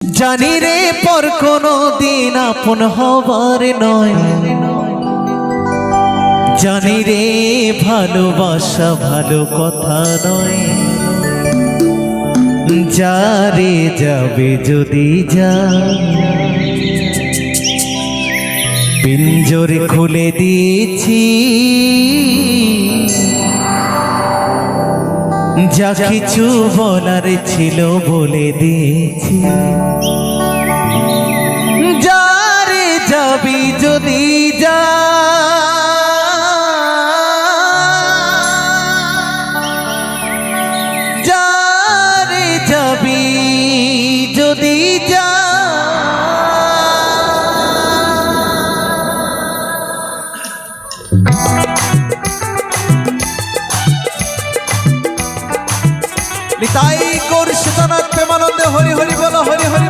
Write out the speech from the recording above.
জানি রে পর কোনো দিন আপন হবার নয়, জানি রে ভালোবাসা ভালো কথা নয়। যারে যাবে যদি যা, পিঞ্জরে খুলে দিয়েছি, যা কিছু বলার ছিল বলে দিয়েছি। যারে যাবি যদি যা, যারে যাবি যদি যা, নিতাই গৌর সীতানাথ প্রেমানন্দে হরি হরি বলো, হরি হরি।